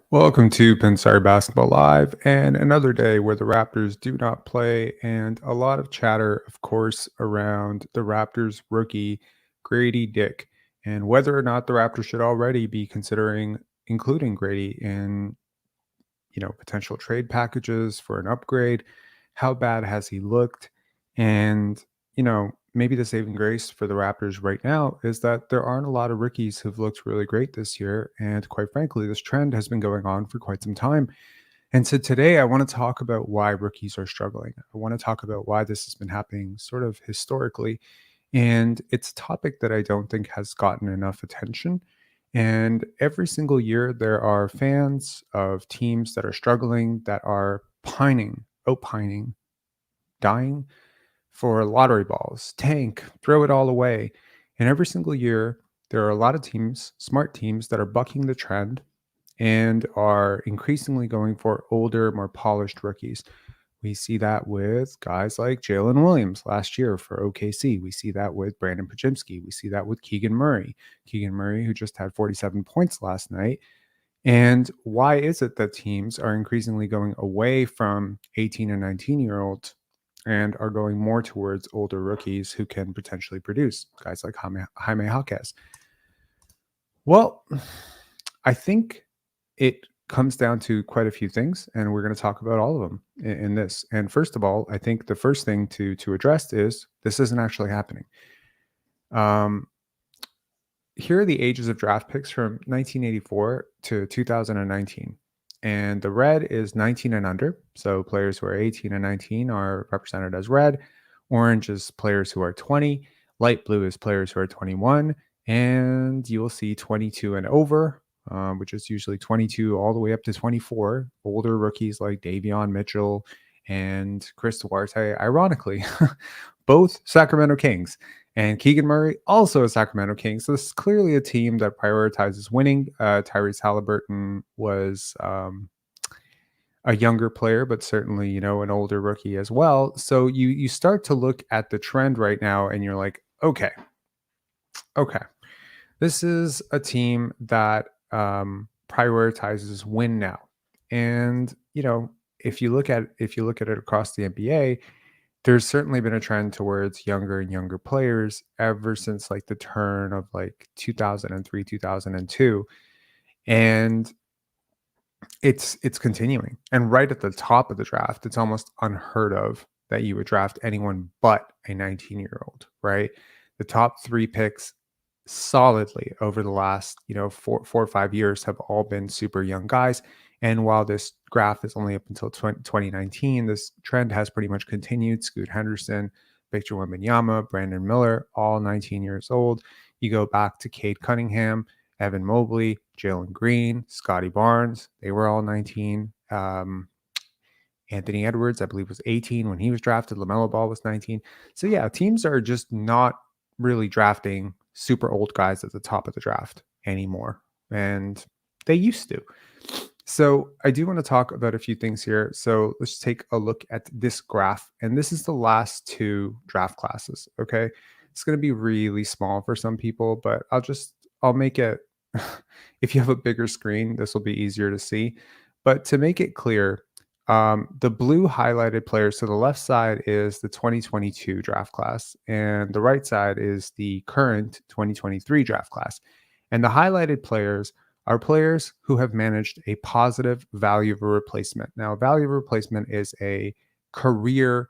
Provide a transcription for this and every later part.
Welcome to Pensar Basketball Live, and another day where the Raptors do not play, and a lot of chatter, of course, around the Raptors rookie Grady Dick, and whether or not the Raptors should already be considering including Grady in potential trade packages for an upgrade. How bad has he looked? And maybe the saving grace for the Raptors right now is that there aren't a lot of rookies who've looked really great this year. And quite frankly, this trend has been going on for quite some time. And so today I want to talk about why rookies are struggling. I want to talk about why this has been happening sort of historically. And it's a topic that I don't think has gotten enough attention. And every single year, there are fans of teams that are struggling, that are pining, opining, dying for lottery balls, tank, throw it all away. And every single year, there are a lot of teams, smart teams, that are bucking the trend and are increasingly going for older, more polished rookies. We see that with guys like Jalen Williams last year for OKC. We see that with Brandon Pajimski. We see that with Keegan Murray. Keegan Murray, who just had 47 points last night. And why is it that teams are increasingly going away from 18 and 19-year-olds and are going more towards older rookies who can potentially produce, guys like Jaime Jaquez? Well, I think it comes down to quite a few things, and we're going to talk about all of them in this. And first of all, I think the first thing to address is this isn't actually happening. Here are the ages of draft picks from 1984 to 2019. And the red is 19 and under. So players who are 18 and 19 are represented as red. Orange is players who are 20. Light blue is players who are 21. And you will see 22 and over, which is usually 22 all the way up to 24. Older rookies like Davion Mitchell and Chris Duarte, ironically, both Sacramento Kings. And Keegan Murray, also a Sacramento King. So this is clearly a team that prioritizes winning. Tyrese Halliburton was a younger player, but certainly, an older rookie as well. So you start to look at the trend right now and you're like, okay, this is a team that prioritizes win now. And, if you look at it across the NBA, there's certainly been a trend towards younger and younger players ever since like the turn of like 2003, 2002. And it's continuing. And right at the top of the draft, it's almost unheard of that you would draft anyone but a 19-year-old, right? The top 3 picks solidly over the last, 4 or 5 years have all been super young guys. And while this graph is only up until 2019, this trend has pretty much continued. Scoot Henderson, Victor Wembanyama, Brandon Miller, all 19 years old. You go back to Cade Cunningham, Evan Mobley, Jalen Green, Scotty Barnes. They were all 19. Anthony Edwards, I believe, was 18 when he was drafted. LaMelo Ball was 19. So yeah, teams are just not really drafting super old guys at the top of the draft anymore. And they used to. So I do want to talk about a few things here. So let's take a look at this graph. And this is the last 2 draft classes. Okay. It's going to be really small for some people, but I'll make it, if you have a bigger screen, this will be easier to see. But to make it clear, the blue highlighted players, so the left side is the 2022 draft class, and the right side is the current 2023 draft class. And the highlighted players are players who have managed a positive value of a replacement. Now, value of replacement is a career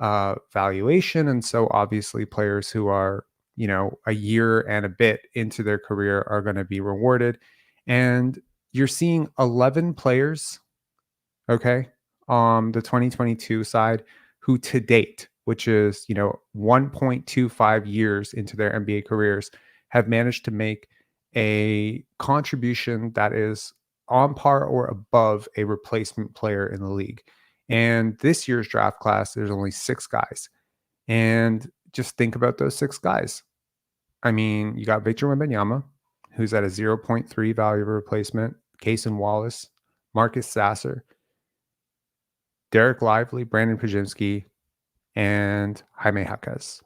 valuation. And so obviously players who are, a year and a bit into their career are going to be rewarded. And you're seeing 11 players, okay, on the 2022 side who to date, which is, 1.25 years into their NBA careers, have managed to make a contribution that is on par or above a replacement player in the league. And this year's draft class, there's only 6 guys. And just think about those 6 guys. I mean, you got Victor Wembanyama, who's at a 0.3 value of a replacement, Cason Wallace, Marcus Sasser, Derek Lively, Brandon Pajimski, and Jaime Jaquez.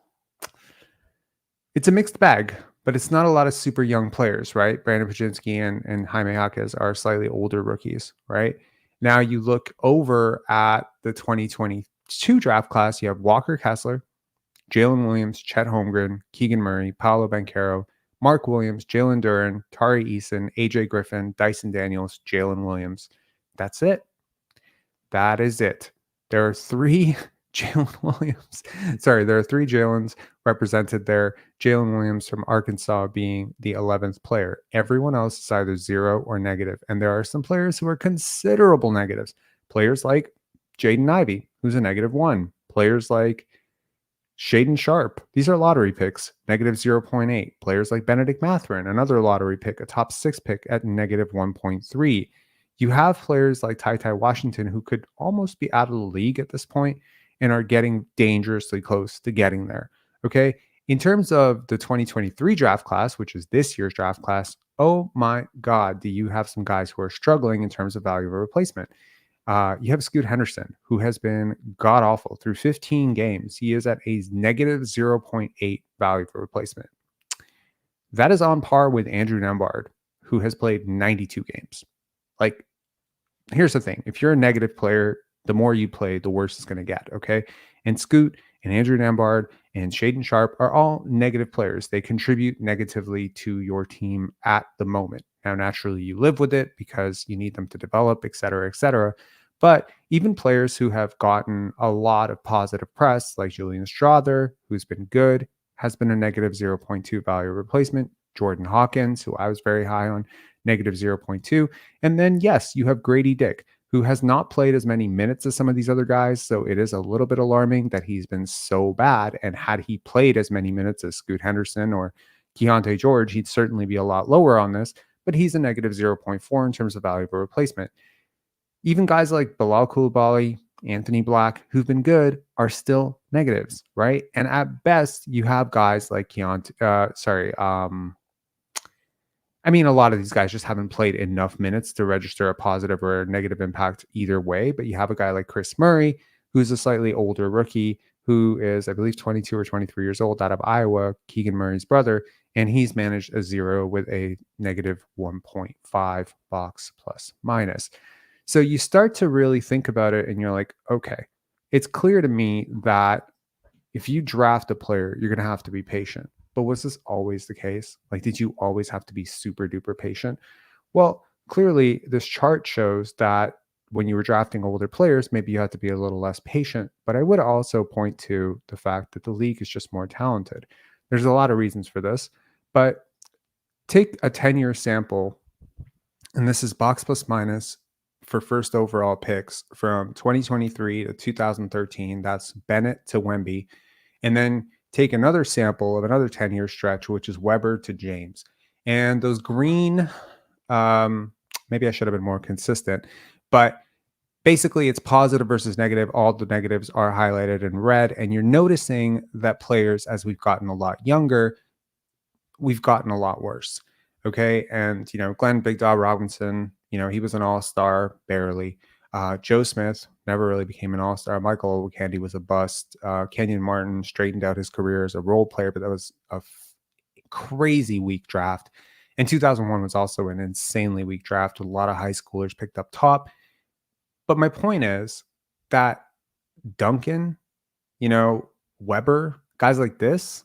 It's a mixed bag. but it's not a lot of super young players, right? Brandon Pajinski and Jaime Jaquez are slightly older rookies, right? Now you look over at the 2022 draft class, you have Walker Kessler, Jalen Williams, Chet Holmgren, Keegan Murray, Paolo Banchero, Mark Williams, Jalen Duran, Tari Eason, AJ Griffin, Dyson Daniels, Jalen Williams. That's it. That is it. There are three Jalen Williams. Sorry, there are three Jalen's represented there. Jalen Williams from Arkansas being the 11th player. Everyone else is either zero or negative. And there are some players who are considerable negatives. Players like Jaden Ivey, who's a -1. Players like Shaden Sharp, these are lottery picks, -0.8. Players like Benedict Mathurin, another lottery pick, a top 6 pick at -1.3. You have players like Ty Washington who could almost be out of the league at this point and are getting dangerously close to getting there. Okay. In terms of the 2023 draft class, which is this year's draft class, oh my God, do you have some guys who are struggling in terms of value of a replacement? You have Scoot Henderson, who has been god awful through 15 games. He is at a -0.8 value for replacement. That is on par with Andrew Nembhard, who has played 92 games. Like, here's the thing. If you're a negative player, the more you play, the worse it's going to get. Okay. And Scoot and Andrew Nembhard and Shaden Sharp are all negative players. They contribute negatively to your team at the moment. Now, naturally, you live with it because you need them to develop, et cetera, et cetera. But even players who have gotten a lot of positive press, like Julian Strother, who's been good, has been a -0.2 value replacement. Jordan Hawkins, who I was very high on, -0.2. And then, yes, you have Grady Dick, who has not played as many minutes as some of these other guys. So it is a little bit alarming that he's been so bad. And had he played as many minutes as Scoot Henderson or Keontae George, he'd certainly be a lot lower on this. But he's a -0.4 in terms of value of a replacement. Even guys like Bilal Coulibaly, Anthony Black, who've been good, are still negatives, right? And at best, you have guys like a lot of these guys just haven't played enough minutes to register a positive or a negative impact either way. But you have a guy like Chris Murray, who's a slightly older rookie, who is, I believe, 22 or 23 years old, out of Iowa, Keegan Murray's brother, and he's managed a 0 with a -1.5 box plus minus. So you start to really think about it and you're like, okay, it's clear to me that if you draft a player, you're going to have to be patient. But was this always the case? Like, did you always have to be super duper patient? Well, clearly, this chart shows that when you were drafting older players, maybe you had to be a little less patient. But I would also point to the fact that the league is just more talented. There's a lot of reasons for this, but take a 10-year sample, and this is box plus minus for first overall picks from 2023 to 2013. That's Bennett to Wemby. And then take another sample of another 10-year stretch, which is Weber to James. And those green, maybe I should have been more consistent, but basically it's positive versus negative. All the negatives are highlighted in red. And you're noticing that players, as we've gotten a lot younger, we've gotten a lot worse. Okay. And, Glenn Big Dog Robinson, he was an all-star barely. Joe Smith never really became an all-star. Michael Candy was a bust. Kenyon Martin straightened out his career as a role player, but that was a crazy weak draft. And 2001 was also an insanely weak draft with a lot of high schoolers picked up top. But my point is that Duncan, Weber, guys like this,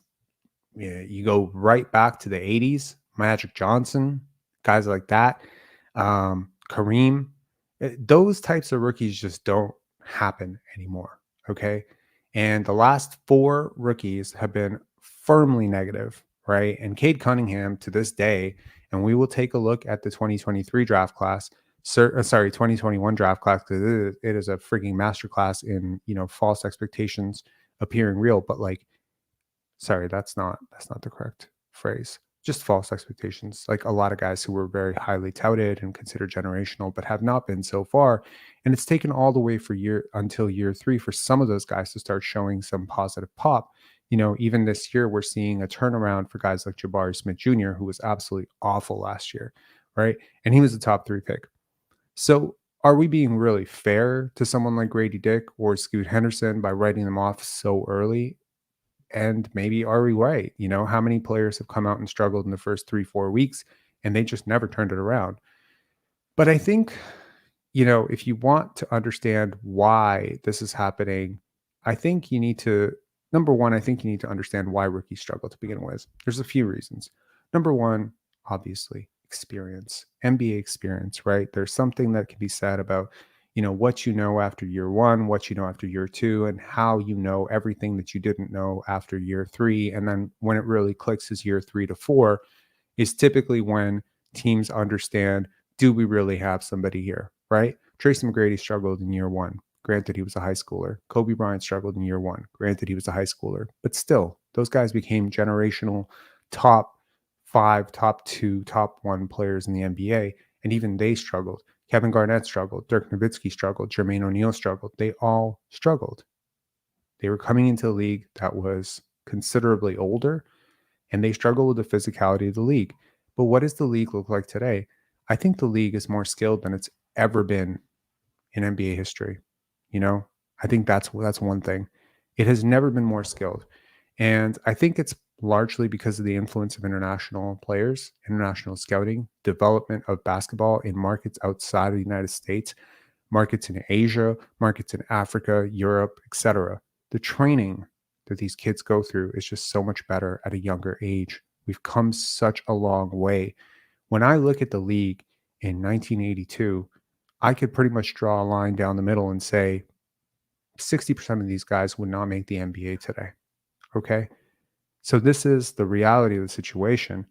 you go right back to the 80s, Magic Johnson, guys like that, Kareem, those types of rookies just don't happen anymore. Okay. And the last 4 rookies have been firmly negative, right? And Cade Cunningham to this day, and we will take a look at the 2023 draft class, 2021 draft class, because it is a freaking masterclass in, false expectations appearing real. But that's not the correct phrase. Just false expectations. Like a lot of guys who were very highly touted and considered generational, but have not been so far. And it's taken all the way until year 3 for some of those guys to start showing some positive pop. Even this year, we're seeing a turnaround for guys like Jabari Smith Jr., who was absolutely awful last year, right? And he was a top 3 pick. So are we being really fair to someone like Grady Dick or Scoot Henderson by writing them off so early? And maybe are we right? How many players have come out and struggled in the first 3, 4 weeks and they just never turned it around? But I think, if you want to understand why this is happening, I think you need to, number one, I think you need to understand why rookies struggle to begin with. There's a few reasons. Number one, obviously, experience, NBA experience, right? There's something that can be said about, what you know after year one, what you know after year two, and how you know everything that you didn't know after year three. And then when it really clicks is year 3 to 4 is typically when teams understand, do we really have somebody here, right? Tracy McGrady struggled in year one. Granted, he was a high schooler. Kobe Bryant struggled in year one. Granted, he was a high schooler. But still, those guys became generational top 5, top 2, top 1 players in the NBA. And even they struggled. Kevin Garnett struggled. Dirk Nowitzki struggled. Jermaine O'Neal struggled. They all struggled. They were coming into a league that was considerably older, and they struggle with the physicality of the league. But what does the league look like today? I think the league is more skilled than it's ever been in NBA history. You know, I think that's one thing. It has never been more skilled. And I think it's largely because of the influence of international players, international scouting, development of basketball in markets outside of the United States, markets in Asia, markets in Africa, Europe, etc. The training that these kids go through is just so much better at a younger age. We've come such a long way. When I look at the league in 1982, I could pretty much draw a line down the middle and say 60% of these guys would not make the NBA today. Okay. So this is the reality of the situation.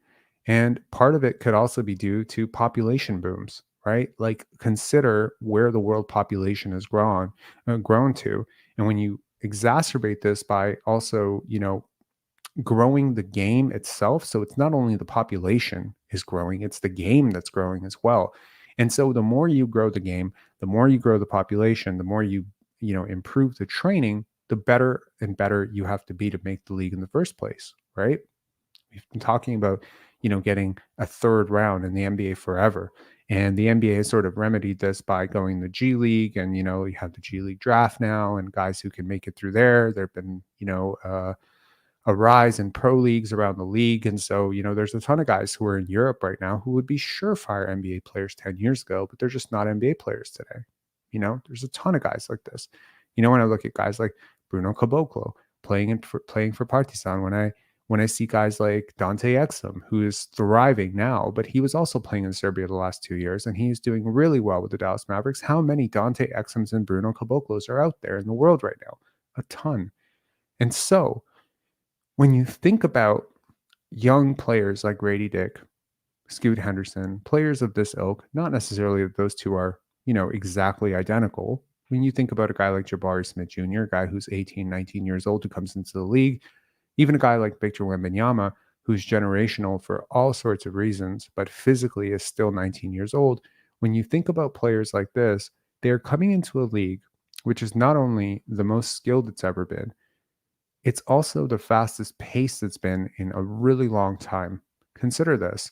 And part of it could also be due to population booms, right? Like consider where the world population has grown to. And when you exacerbate this by also, growing the game itself. So it's not only the population is growing, it's the game that's growing as well. And so the more you grow the game, the more you grow the population, the more you improve the training, the better and better you have to be to make the league in the first place, right? We've been talking about, getting a third round in the NBA forever. And the NBA has sort of remedied this by going the G League, and you have the G League draft now, and guys who can make it through there. There've been, a rise in pro leagues around the league. And so, there's a ton of guys who are in Europe right now who would be surefire NBA players 10 years ago, but they're just not NBA players today. There's a ton of guys like this. When I look at guys like Bruno Caboclo playing for Partizan, when I see guys like Dante Exum, who is thriving now, but he was also playing in Serbia the last 2 years, and he's doing really well with the Dallas Mavericks. How many Dante Exums and Bruno Caboclos are out there in the world right now? A ton. And so when you think about young players like Grady Dick, Scoot Henderson, players of this ilk, not necessarily that those two are, exactly identical. When you think about a guy like Jabari Smith Jr., a guy who's 18, 19 years old who comes into the league, even a guy like Victor Wembanyama, who's generational for all sorts of reasons, but physically is still 19 years old. When you think about players like this, they're coming into a league which is not only the most skilled it's ever been, it's also the fastest pace it's been in a really long time. Consider this.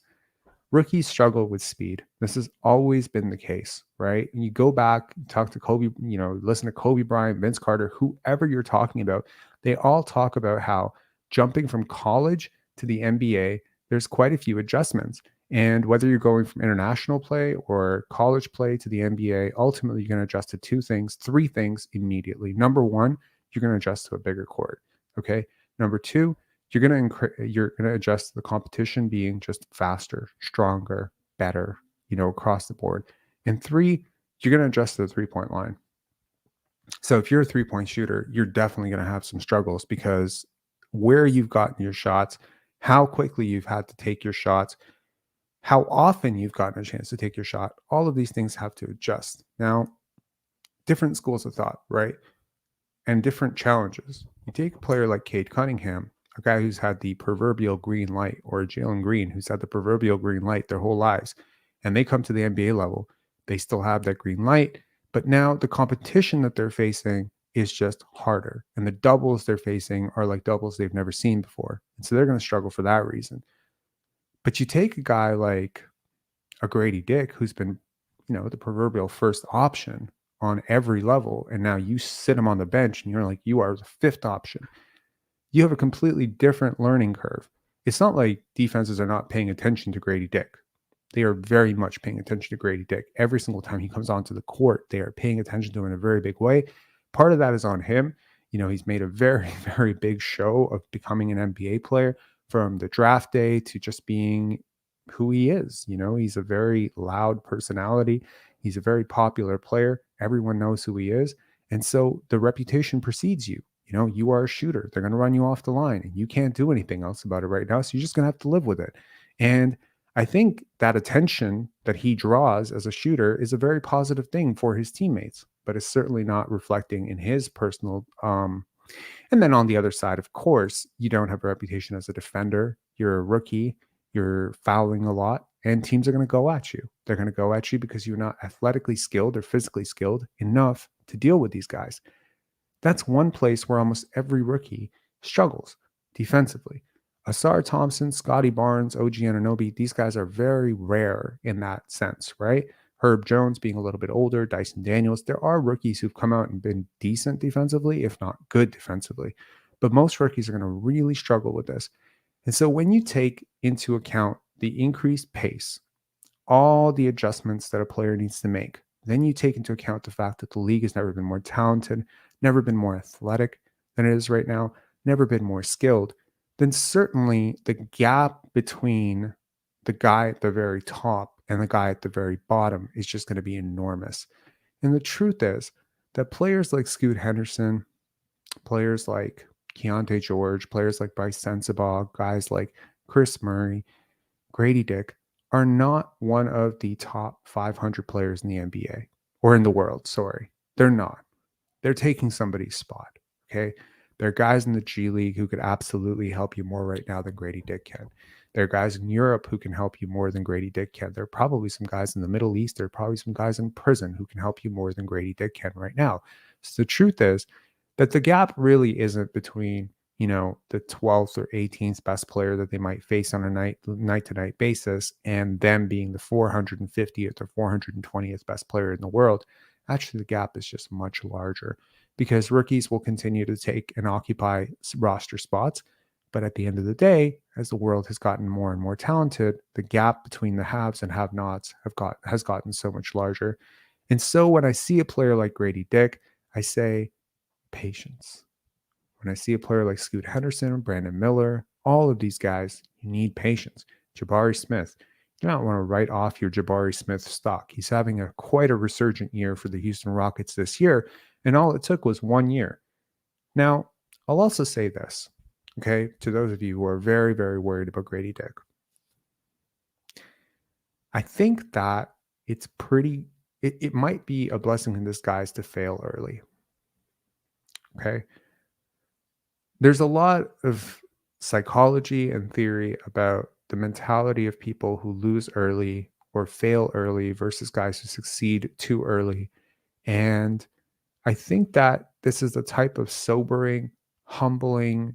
Rookies struggle with speed. This has always been the case, right? And you go back, talk to Kobe, listen to Kobe Bryant, Vince Carter, whoever you're talking about, they all talk about how jumping from college to the NBA, there's quite a few adjustments. And whether you're going from international play or college play to the NBA, ultimately you're going to adjust to 3 things immediately. Number one, you're going to adjust to a bigger court. Okay. Number two, you're going to adjust to the competition being just faster, stronger, better, across the board. And 3, you're going to adjust to the 3-point line. So if you're a 3-point shooter, you're definitely going to have some struggles because where you've gotten your shots, how quickly you've had to take your shots, how often you've gotten a chance to take your shot, all of these things have to adjust. Now, different schools of thought, right? And different challenges. You take a player like Cade Cunningham, a guy who's had the proverbial green light, or Jalen Green, who's had the proverbial green light their whole lives, and they come to the NBA level, they still have that green light, but now the competition that they're facing is just harder, and the doubles they're facing are like doubles they've never seen before, and so they're going to struggle for that reason. But you take a guy like a Grady Dick, who's been, the proverbial first option on every level, and now you sit him on the bench and you're like, you are the 5th option. you have a completely different learning curve. It's not like defenses are not paying attention to Grady Dick. They are very much paying attention to Grady Dick. Every single time he comes onto the court, they are paying attention to him in a very big way. Part of that is on him. He's made a very, very big show of becoming an NBA player from the draft day to just being who he is. He's a very loud personality. He's a very popular player. Everyone knows who he is. And so the reputation precedes you. You are a shooter. They're going to run you off the line and you can't do anything else about it right now. So you're just going to have to live with it. And I think that attention that he draws as a shooter is a very positive thing for his teammates, but it's certainly not reflecting in his personal. And then on the other side, of course, you don't have a reputation as a defender. You're a rookie. You're fouling a lot, and teams are going to go at you. They're going to go at you because you're not athletically skilled or physically skilled enough to deal with these guys. That's one place where almost every rookie struggles defensively. Asar Thompson, Scotty Barnes, OG Anunoby, these guys are very rare in that sense, right? Herb Jones being a little bit older, Dyson Daniels. There are rookies who've come out and been decent defensively, if not good defensively. But most rookies are going to really struggle with this. And so when you take into account the increased pace, all the adjustments that a player needs to make, then you take into account the fact that the league has never been more talented, never been more athletic than it is right now, never been more skilled, then certainly the gap between the guy at the very top and the guy at the very bottom is just going to be enormous. And the truth is that players like Scoot Henderson, players like Keontae George, players like Bryce Sensabaugh, guys like Chris Murray, Grady Dick are not one of the top 500 players in the NBA or in the world. Sorry, they're not. They're taking somebody's spot. Okay. There are guys in the G League who could absolutely help you more right now than Grady Dick can. There are guys in Europe who can help you more than Grady Dick can. There are probably some guys in the Middle East. There are probably some guys in prison who can help you more than Grady Dick can right now. So the truth is that the gap really isn't between, the 12th or 18th best player that they might face on a night-to-night basis and them being the 450th or 420th best player in the world. Actually, the gap is just much larger because rookies will continue to take and occupy roster spots. But at the end of the day, as the world has gotten more and more talented, the gap between the haves and have-nots has gotten so much larger. And so when I see a player like Grady Dick, I say, patience. When I see a player like Scoot Henderson, Brandon Miller, all of these guys, you need patience. Jabari Smith, you don't want to write off your Jabari Smith stock. He's having quite a resurgent year for the Houston Rockets this year, and all it took was 1 year. Now, I'll also say this, okay, to those of you who are very, very worried about Grady Dick. I think that it might be a blessing in disguise to fail early. Okay. There's a lot of psychology and theory about the mentality of people who lose early or fail early versus guys who succeed too early. And I think that this is the type of sobering, humbling,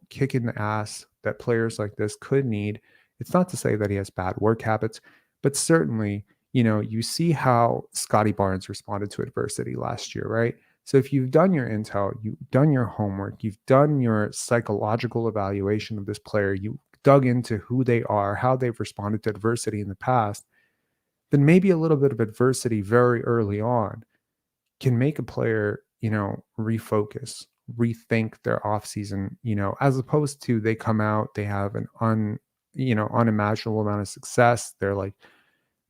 kick in the ass that players like this could need. It's not to say that he has bad work habits, but certainly, you see how Scotty Barnes responded to adversity last year, right? So if you've done your intel, you've done your homework, you've done your psychological evaluation of this player, you dug into who they are, how they've responded to adversity in the past, then maybe a little bit of adversity very early on can make a player, refocus, rethink their offseason, as opposed to they come out, they have an unimaginable amount of success. They're like,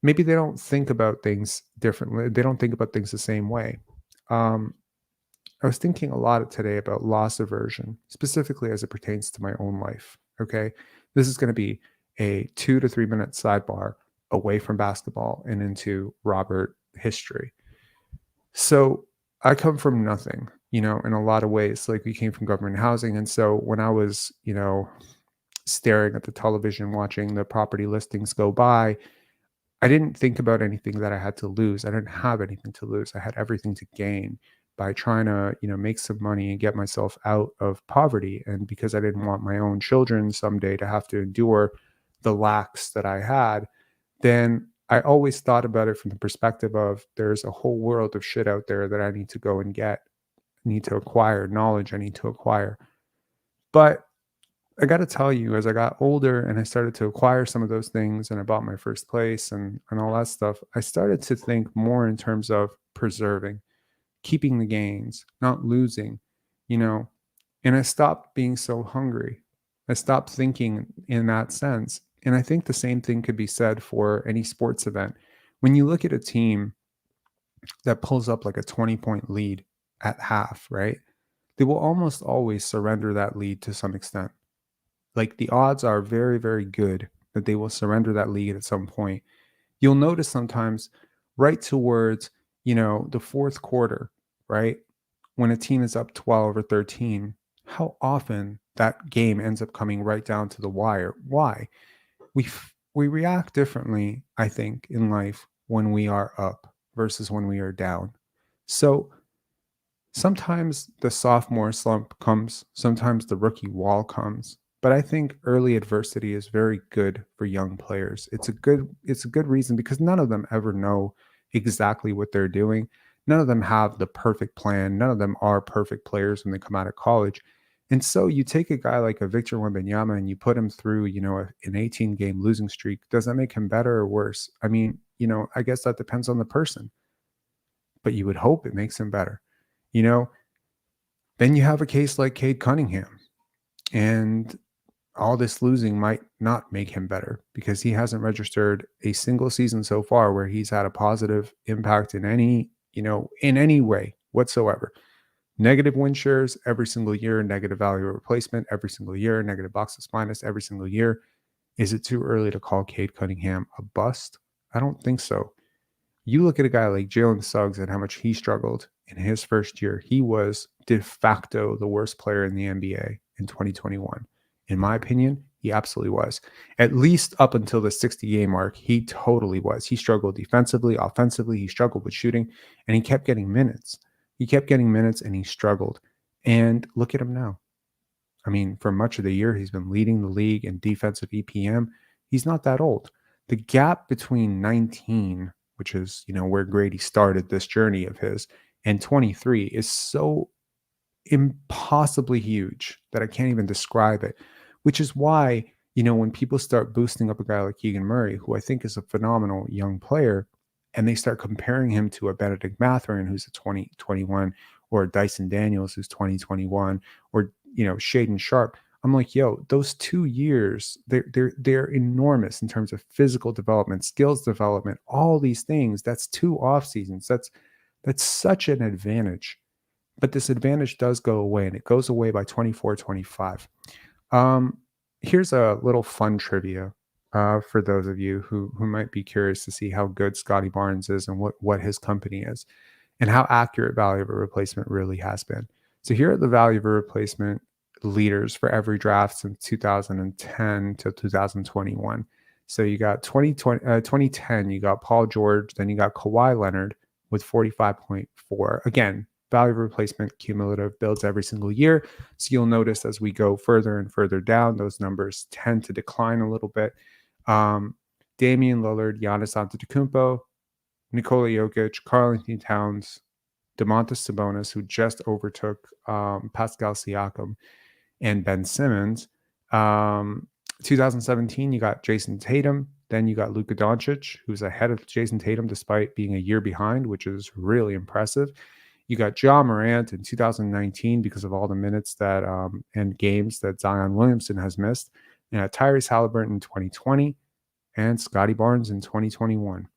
maybe they don't think about things differently. They don't think about things the same way. I was thinking a lot today about loss aversion, specifically as it pertains to my own life. Okay. This is going to be a 2 to 3 minute sidebar away from basketball and into Robert history. So I come from nothing, in a lot of ways. Like, we came from government housing. And so when I was, staring at the television, watching the property listings go by, I didn't think about anything that I had to lose. I didn't have anything to lose. I had everything to gain by trying to, make some money and get myself out of poverty. And because I didn't want my own children someday to have to endure the lacks that I had, then I always thought about it from the perspective of there's a whole world of shit out there that I need to go and get, I need to acquire knowledge, I need to acquire. But I got to tell you, as I got older and I started to acquire some of those things and I bought my first place and all that stuff, I started to think more in terms of preserving, keeping the gains, not losing, you know, and I stopped being so hungry. I stopped thinking in that sense. And I think the same thing could be said for any sports event. When you look at a team that pulls up like a 20-point lead at half, right? They will almost always surrender that lead to some extent. Like the odds are very, very good that they will surrender that lead at some point. You'll notice sometimes right towards, the fourth quarter, right? When a team is up 12 or 13, how often that game ends up coming right down to the wire. Why? We react differently, I think, in life when we are up versus when we are down. So sometimes the sophomore slump comes, sometimes the rookie wall comes, but I think early adversity is very good for young players. It's a good reason because none of them ever know exactly what they're doing. None of them have the perfect plan. None of them are perfect players when they come out of college. And so you take a guy like a Victor Wembanyama and you put him through, an 18 game losing streak. Does that make him better or worse? I mean, I guess that depends on the person, but you would hope it makes him better. You know, then you have a case like Cade Cunningham, and all this losing might not make him better because he hasn't registered a single season so far where he's had a positive impact in any way whatsoever. Negative win shares every single year, negative value replacement every single year, negative boxes minus every single year. Is it too early to call Cade Cunningham a bust? I don't think so. You look at a guy like Jalen Suggs and how much he struggled in his first year. He was de facto the worst player in the NBA in 2021. In my opinion, he absolutely was. At least up until the 60 game mark, he totally was. He struggled defensively, offensively, he struggled with shooting, and he kept getting minutes. He kept getting minutes and he struggled. And look at him now. I mean, for much of the year, he's been leading the league in defensive EPM. He's not that old. The gap between 19, which is, where Grady started this journey of his, and 23 is so impossibly huge that I can't even describe it, which is why, when people start boosting up a guy like Keegan Murray, who I think is a phenomenal young player, and they start comparing him to a Benedict Mathurin, who's a 2021, or a Dyson Daniels, who's 2021, or, Shaden Sharp. I'm like, yo, those 2 years, they're enormous in terms of physical development, skills development, all these things. That's 2 off seasons. That's such an advantage, but this advantage does go away, and it goes away by 24, 25. Um, Here's a little fun trivia for those of you who might be curious to see how good Scotty Barnes is and what his company is and how accurate value of a replacement really has been. So here are the value of a replacement leaders for every draft since 2010 to 2021. So you got 2010, you got Paul George, then you got Kawhi Leonard with 45.4. Again, value of replacement cumulative builds every single year. So you'll notice as we go further and further down, those numbers tend to decline a little bit. Damian Lillard, Giannis Antetokounmpo, Nikola Jokic, Karl-Anthony Towns, Domantas Sabonis, who just overtook Pascal Siakam and Ben Simmons. 2017, you got Jason Tatum. Then you got Luka Doncic, who's ahead of Jason Tatum despite being a year behind, which is really impressive. You got Ja Morant in 2019 because of all the minutes that and games that Zion Williamson has missed. Tyrese Halliburton in 2020 and Scotty Barnes in 2021.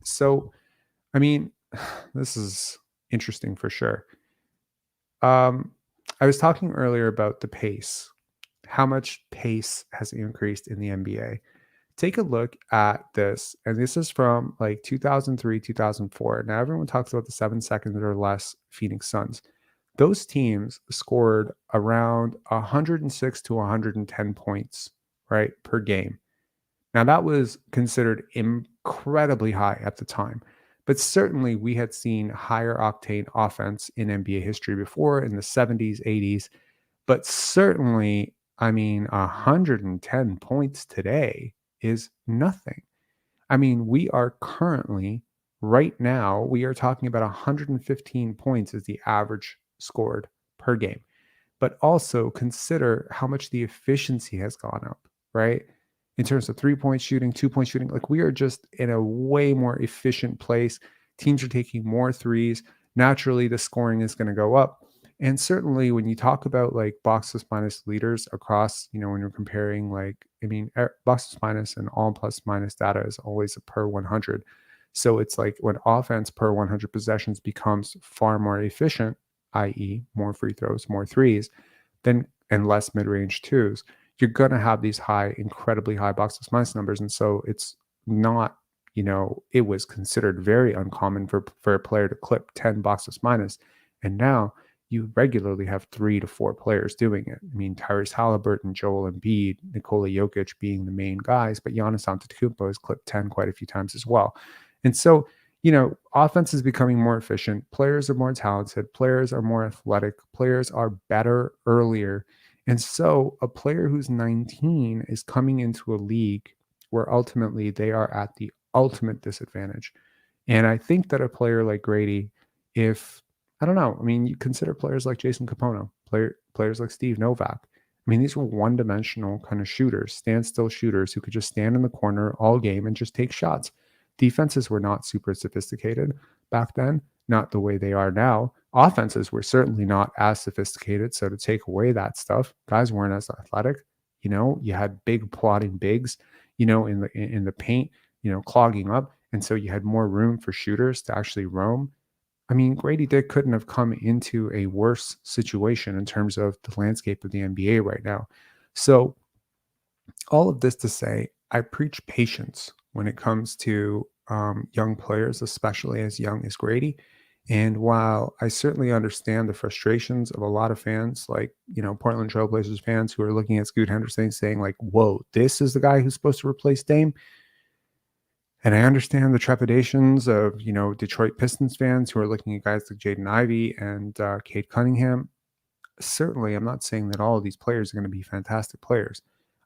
So, I mean, this is interesting for sure. I was talking earlier about the pace, how much pace has increased in the NBA. Take a look at this, and this is from like 2003, 2004. Now, everyone talks about the 7 seconds or less Phoenix Suns. Those teams scored around 106 to 110 points, right, per game. Now, that was considered incredibly high at the time, but certainly we had seen higher octane offense in NBA history before in the 70s, 80s. But certainly, I mean, 110 points today is nothing. I mean, we are currently, right now, we are talking about 115 points as the average scored per game. but also consider how much the efficiency has gone up, right? In terms of 3-point shooting, 2-point shooting, like we are just in a way more efficient place. Teams are taking more threes. Naturally, the scoring is going to go up. And certainly when you talk about like box plus minus leaders across, when you're comparing like, box plus minus and all plus minus data is always a per 100. So it's like when offense per 100 possessions becomes far more efficient, i.e., more free throws, more threes, then and less mid-range twos, you're going to have these incredibly high box plus minus numbers. And so it's not, it was considered very uncommon for a player to clip 10 box plus minus. And now you regularly have 3 to 4 players doing it. I mean, Tyrese Halliburton, Joel Embiid, Nikola Jokic being the main guys, but Giannis Antetokounmpo has clipped 10 quite a few times as well. And so, offense is becoming more efficient. Players are more talented. Players are more athletic. Players are better earlier. And so a player who's 19 is coming into a league where ultimately they are at the ultimate disadvantage. And I think that a player like Grady, if I don't know, you consider players like Jason Capono, players like Steve Novak. These were one-dimensional kind of shooters, standstill shooters who could just stand in the corner all game and just take shots. Defenses were not super sophisticated back then, not the way they are now. Offenses were certainly not as sophisticated. So to take away that stuff, guys weren't as athletic. You had big plotting bigs, in the paint, clogging up. And so you had more room for shooters to actually roam. Grady Dick couldn't have come into a worse situation in terms of the landscape of the NBA right now. So all of this to say, I preach patience when it comes to young players, especially as young as Grady. And while I certainly understand the frustrations of a lot of fans, like, Portland Trailblazers fans who are looking at Scoot Henderson saying like, whoa, this is the guy who's supposed to replace Dame. And I understand the trepidations of, Detroit Pistons fans who are looking at guys like Jaden Ivey and Cade Cunningham. Certainly, I'm not saying that all of these players are going to be fantastic players.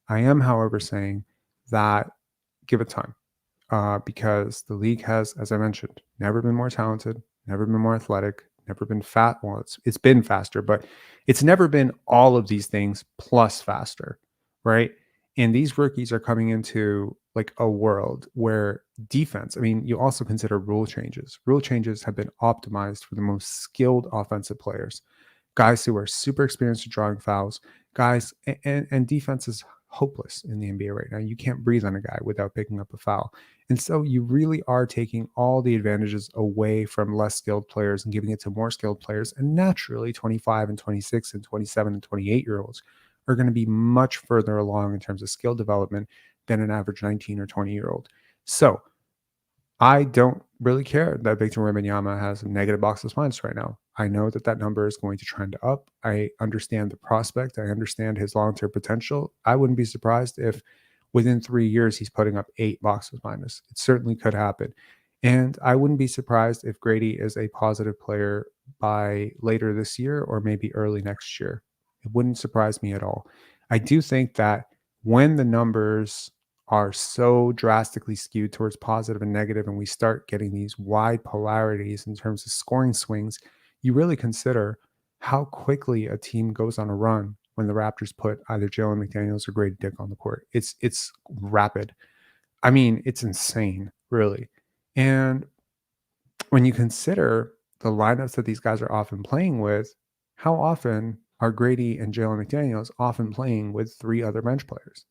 I am, however, saying that give it time because the league has, as I mentioned, never been more talented, never been more athletic, never been fat. Well, it's been faster, but it's never been all of these things plus faster, right? And these rookies are coming into like a world where defense, you also consider rule changes. Rule changes have been optimized for the most skilled offensive players, guys who are super experienced at drawing fouls, guys, and defense is hopeless in the NBA right now. You can't breathe on a guy without picking up a foul. And so you really are taking all the advantages away from less skilled players and giving it to more skilled players. And naturally, 25 and 26 and 27 and 28-year-olds are going to be much further along in terms of skill development than an average 19 or 20-year-old. So I don't really care that Victor Wembanyama has a negative box plus minus right now. I know that number is going to trend up. I understand the prospect. I understand his long-term potential. I wouldn't be surprised if within 3 years he's putting up 8 box plus minus. It certainly could happen. And I wouldn't be surprised if Grady is a positive player by later this year or maybe early next year. It wouldn't surprise me at all. I do think that when the numbers are so drastically skewed towards positive and negative, and we start getting these wide polarities in terms of scoring swings, you really consider how quickly a team goes on a run when the Raptors put either Jalen McDaniels or Grady Dick on the court. It's rapid. It's insane, really. And when you consider the lineups that these guys are often playing with, how often are Grady and Jalen McDaniels often playing with 3 other bench players?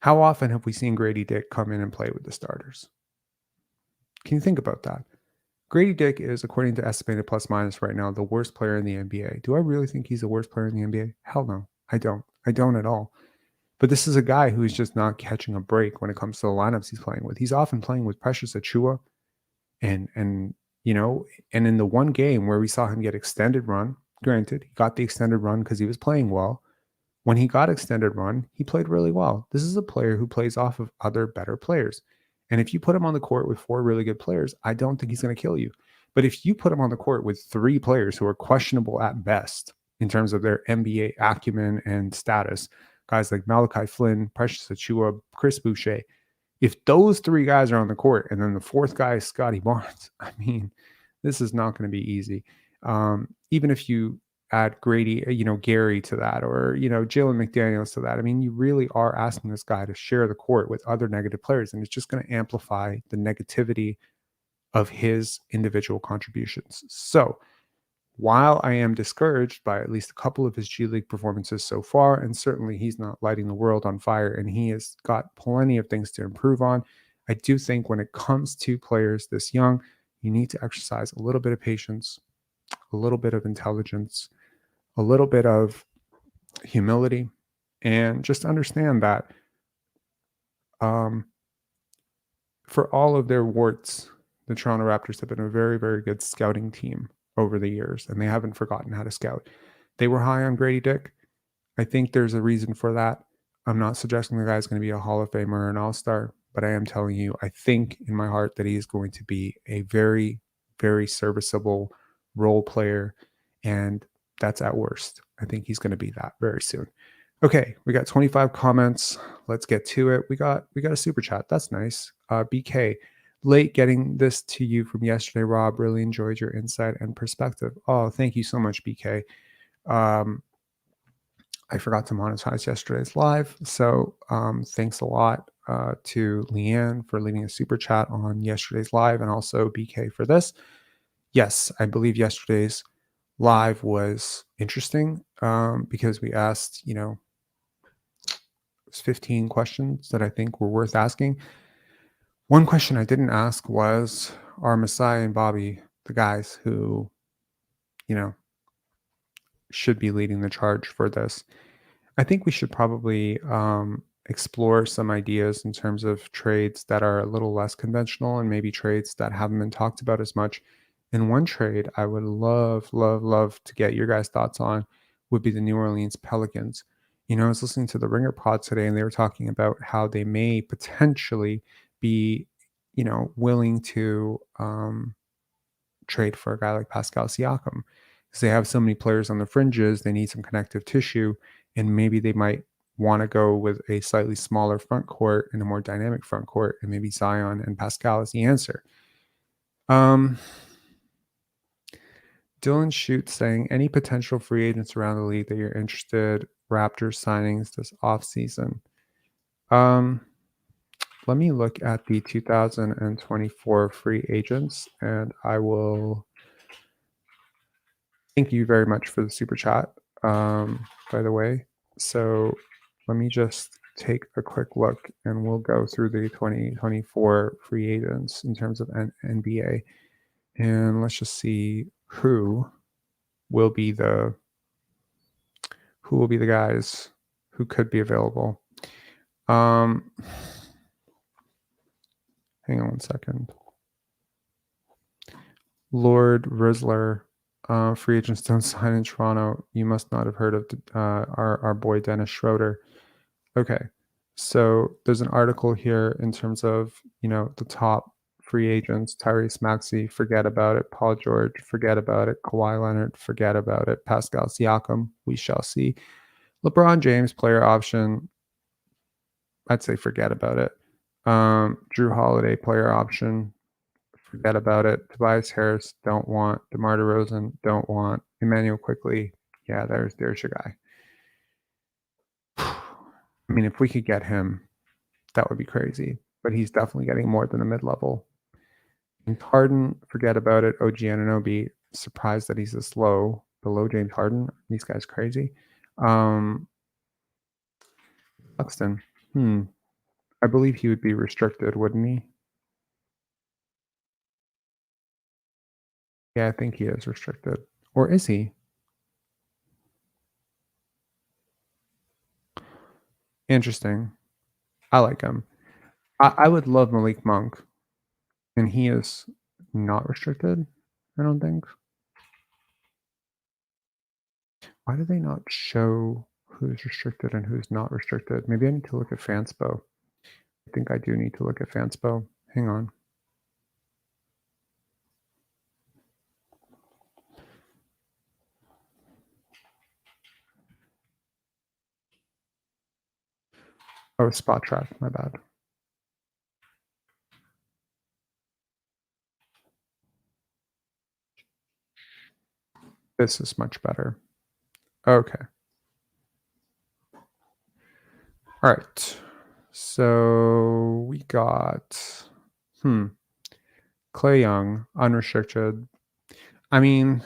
How often have we seen Grady Dick come in and play with the starters? Can you think about that? Grady Dick is, according to estimated plus minus right now, the worst player in the NBA. Do I really think he's the worst player in the NBA? Hell no, I don't. I don't at all. But this is a guy who is just not catching a break when it comes to the lineups he's playing with. He's often playing with Precious Achiuwa, and in the one game where we saw him get extended run, granted, he got the extended run because he was playing well. When he got extended run, he played really well. This is a player who plays off of other better players. And if you put him on the court with 4 really good players, I don't think he's going to kill you. But if you put him on the court with 3 players who are questionable at best in terms of their NBA acumen and status, guys like Malachi Flynn, Precious Achiuwa, Chris Boucher, if those 3 guys are on the court and then the 4th guy is Scotty Barnes, this is not going to be easy. Even if you add Grady, Gary to that, or Jalen McDaniels to that. I mean, you really are asking this guy to share the court with other negative players, and it's just going to amplify the negativity of his individual contributions. So while I am discouraged by at least a couple of his G League performances so far, and certainly he's not lighting the world on fire and he has got plenty of things to improve on, I do think when it comes to players this young, you need to exercise a little bit of patience, a little bit of intelligence, a little bit of humility, and just understand that um, for all of their warts, the Toronto Raptors have been a very, very good scouting team over the years, and they haven't forgotten how to scout. They were high on Grady Dick. I think there's a reason for that. I'm not suggesting the guy's going to be a Hall of Famer or an All-Star, but I am telling you, I think in my heart that he is going to be a very, very serviceable role player, and that's at worst. I think he's going to be that very soon. Okay, we got 25 comments. Let's get to it. We got a super chat. That's nice. BK, late getting this to you from yesterday, Rob. Really enjoyed your insight and perspective. Oh, thank you so much, BK. I forgot to monetize yesterday's live, so thanks a lot to Leanne for leaving a super chat on yesterday's live, and also BK for this. Yes, I believe yesterday's live was interesting because we asked, 15 questions that I think were worth asking. One question I didn't ask was, are Masai and Bobby the guys who, should be leading the charge for this? I think we should probably explore some ideas in terms of trades that are a little less conventional and maybe trades that haven't been talked about as much. And one trade I would love, love, love to get your guys' thoughts on would be the New Orleans Pelicans. I was listening to the Ringer Pod today, and they were talking about how they may potentially be, willing to trade for a guy like Pascal Siakam because they have so many players on the fringes. They need some connective tissue, and maybe they might want to go with a slightly smaller front court and a more dynamic front court, and maybe Zion and Pascal is the answer. Dylan Shute saying, any potential free agents around the league that you're interested, Raptors signings this offseason? Let me look at the 2024 free agents, and I will thank you very much for the super chat, by the way. So let me just take a quick look, and we'll go through the 2024 free agents in terms of NBA. And let's just see who will be the guys who could be available. Hang on one second. Lord Rizzler, free agents don't sign in Toronto. You must not have heard of our boy Dennis Schroeder. Okay, so there's an article here in terms of the top free agents. Tyrese Maxey, forget about it. Paul George, forget about it. Kawhi Leonard, forget about it. Pascal Siakam, we shall see. LeBron James, player option, I'd say forget about it. Drew Holiday, player option, forget about it. Tobias Harris, don't want. DeMar DeRozan, don't want. Emmanuel Quickly, yeah, there's your guy. I mean, if we could get him, that would be crazy. But he's definitely getting more than a mid-level. James Harden, forget about it. OG Anunoby, surprised that he's this low, below James Harden. These guys crazy. Buxton, I believe he would be restricted, wouldn't he? Yeah, I think he is restricted. Or is he? Interesting. I like him. I would love Malik Monk, and he is not restricted, I don't think. Why do they not show who's restricted and who's not restricted? Maybe I need to look at Fanspo. I think I do need to look at Fanspo. Hang on. Oh, Spot Track, my bad. This is much better. Okay. All right. So we got hmm Clay Young, unrestricted. I mean,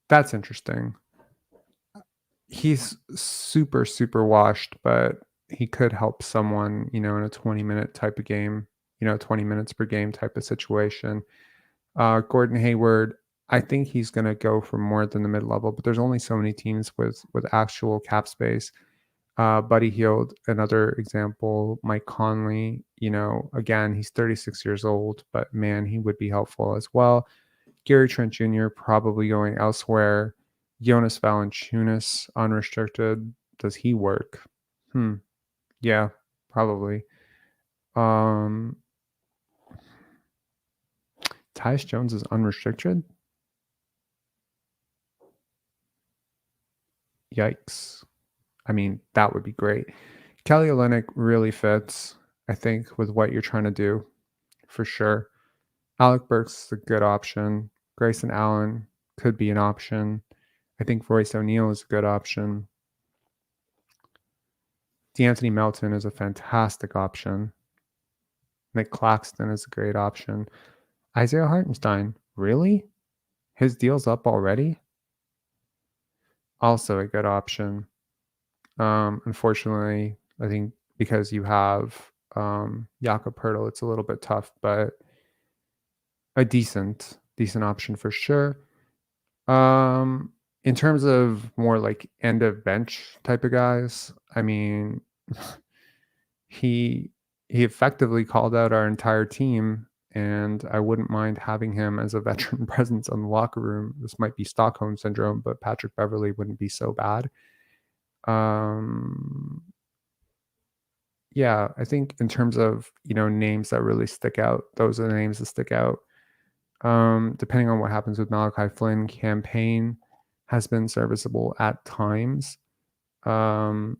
that's interesting. He's super, super washed, but he could help someone, in a 20-minute type of game, 20 minutes per game type of situation. Gordon Hayward, I think he's going to go for more than the mid level, but there's only so many teams with actual cap space. Buddy Hield, another example. Mike Conley, again, he's 36 years old, but man, he would be helpful as well. Gary Trent Jr. probably going elsewhere. Jonas Valanciunas, unrestricted. Does he work? Hmm. Yeah, probably. Um, Tyus Jones is unrestricted. Yikes. I mean, that would be great. Kelly Olynyk really fits, I think, with what you're trying to do for sure. Alec Burks is a good option. Grayson Allen could be an option. I think Royce O'Neal is a good option. D'Anthony Melton is a fantastic option. Nick Claxton is a great option. Isaiah Hartenstein, really? His deal's up already? Also a good option. Unfortunately, I think because you have Jakob Pertl, it's a little bit tough, but a decent option for sure. In terms of more like end of bench type of guys, I mean, he he effectively called out our entire team, and I wouldn't mind having him as a veteran presence in the locker room. This might be Stockholm syndrome, but Patrick Beverley wouldn't be so bad. Um, yeah, I think in terms of names that really stick out, those are the names that stick out. Depending on what happens with Malachi Flynn, campaign has been serviceable at times. Um,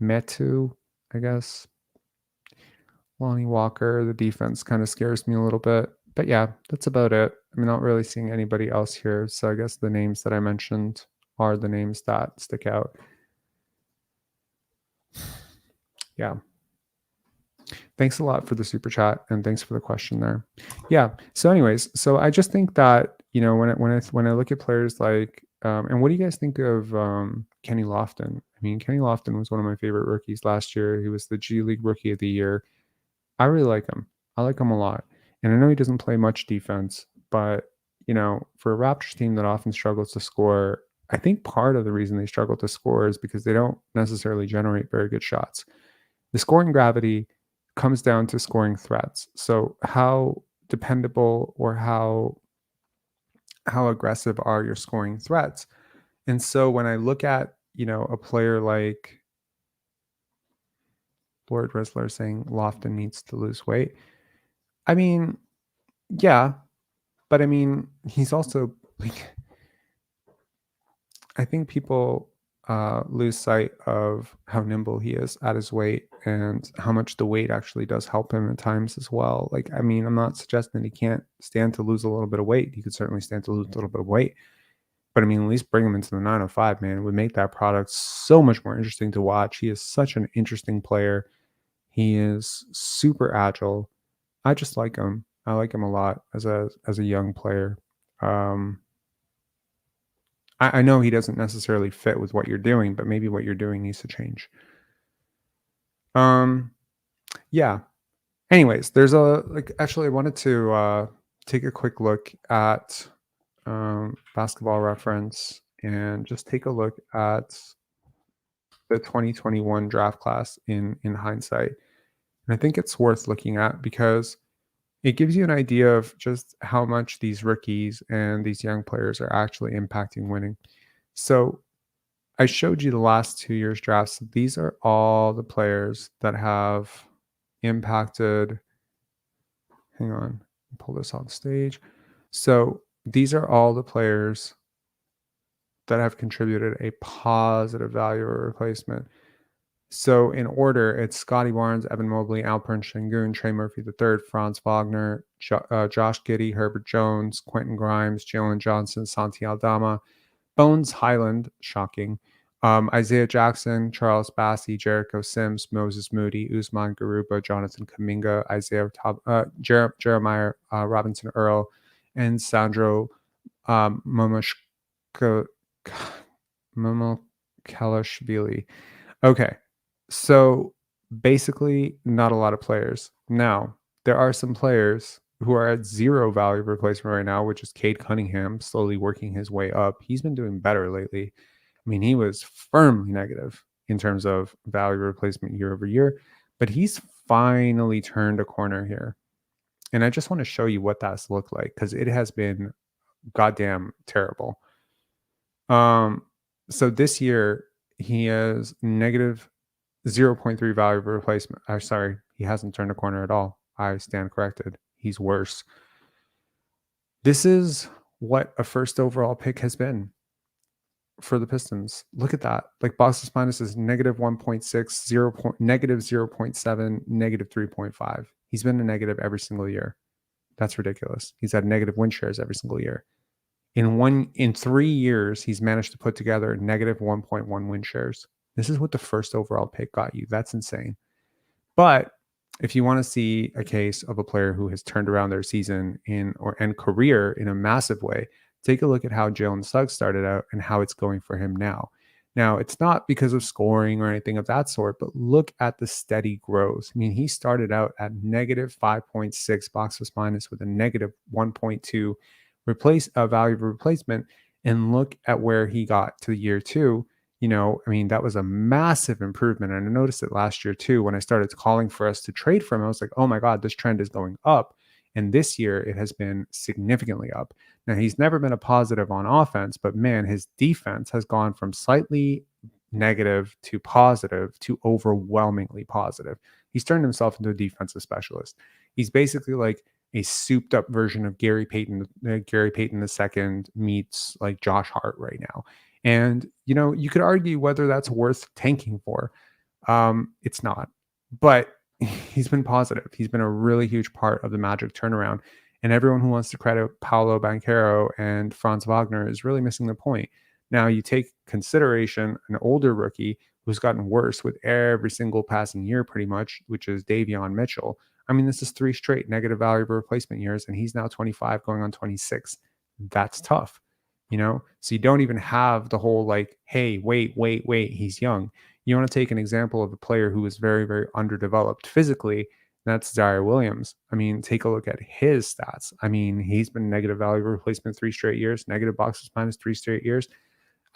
Metu, I guess. Lonnie Walker, the defense kind of scares me a little bit. But yeah, that's about it. I'm not really seeing anybody else here. So I guess the names that I mentioned are the names that stick out. Yeah. Thanks a lot for the super chat and thanks for the question there. Yeah. So, anyways, so I just think that when I look at players like and what do you guys think of Kenny Lofton? I mean, Kenny Lofton was one of my favorite rookies last year. He was the G League Rookie of the Year. I really like him. I like him a lot, and I know he doesn't play much defense, but for a Raptors team that often struggles to score, I think part of the reason they struggle to score is because they don't necessarily generate very good shots. The scoring gravity comes down to scoring threats. So how dependable or how aggressive are your scoring threats? And so when I look at, a player like Lord Rizzler saying Lofton needs to lose weight, I mean, yeah, but I mean, he's also like I think people lose sight of how nimble he is at his weight and how much the weight actually does help him at times as well. Like, I mean, I'm not suggesting he can't stand to lose a little bit of weight. He could certainly stand to lose a little bit of weight. But I mean, at least bring him into the 905, man. It would make that product so much more interesting to watch. He is such an interesting player. He is super agile. I just like him. I like him a lot as a young player. Um, I know he doesn't necessarily fit with what you're doing, but maybe what you're doing needs to change. Um, yeah. Anyways, there's actually I wanted to take a quick look at basketball reference and just take a look at the 2021 draft class in hindsight. And I think it's worth looking at because it gives you an idea of just how much these rookies and these young players are actually impacting winning. So I showed you the last 2 years drafts. These are all the players that have impacted. Hang on, pull this on stage. So these are all the players that have contributed a positive value or replacement. So in order, it's Scotty Barnes, Evan Mobley, Alpern Şengün, Trey Murphy III, Franz Wagner, Josh Giddey, Herbert Jones, Quentin Grimes, Jalen Johnson, Santi Aldama, Bones Highland, shocking. Isaiah Jackson, Charles Bassey, Jericho Sims, Moses Moody, Usman Garuba, Jonathan Kaminga, Jeremiah Robinson Earl, and Sandro Momokalashvili. Okay. So basically, not a lot of players. Now, there are some players who are at zero value replacement right now, which is Cade Cunningham, slowly working his way up. He's been doing better lately. I mean, he was firmly negative in terms of value replacement year over year, but he's finally turned a corner here. And I just want to show you what that's looked like because it has been goddamn terrible. So this year he has negative 0.3 value replacement. Sorry, he hasn't turned a corner at all. I stand corrected. He's worse. This is what a first overall pick has been for the Pistons. Look at that. Like boxes minus is negative 1.6, negative 0.7, negative 3.5. He's been a negative every single year. That's ridiculous. He's had negative win shares every single year. In 3 years, he's managed to put together negative 1.1 win shares. This is what the first overall pick got you. That's insane. But if you want to see a case of a player who has turned around their season and career in a massive way, take a look at how Jalen Suggs started out and how it's going for him now. Now, it's not because of scoring or anything of that sort, but look at the steady growth. I mean, he started out at negative 5.6 boxes minus with a negative 1.2 value of replacement, and look at where he got to year 2. I mean, that was a massive improvement. And I noticed it last year too, when I started calling for us to trade for him. I was like, oh my God, this trend is going up. And this year it has been significantly up. Now, he's never been a positive on offense, but man, his defense has gone from slightly negative to positive to overwhelmingly positive. He's turned himself into a defensive specialist. He's basically like a souped up version of Gary Payton II meets like Josh Hart right now. And, you could argue whether that's worth tanking for. It's not. But he's been positive. He's been a really huge part of the Magic turnaround. And everyone who wants to credit Paolo Banchero and Franz Wagner is really missing the point. Now, you take consideration an older rookie who's gotten worse with every single passing year pretty much, which is Davion Mitchell. I mean, this is 3 straight negative value replacement years, and he's now 25 going on 26. That's tough. So you don't even have the whole like, hey, wait, he's young. You want to take an example of a player who is very, very underdeveloped physically. That's Zaire Williams. I mean, take a look at his stats. I mean, he's been negative value replacement 3 straight years, negative boxes minus 3 straight years.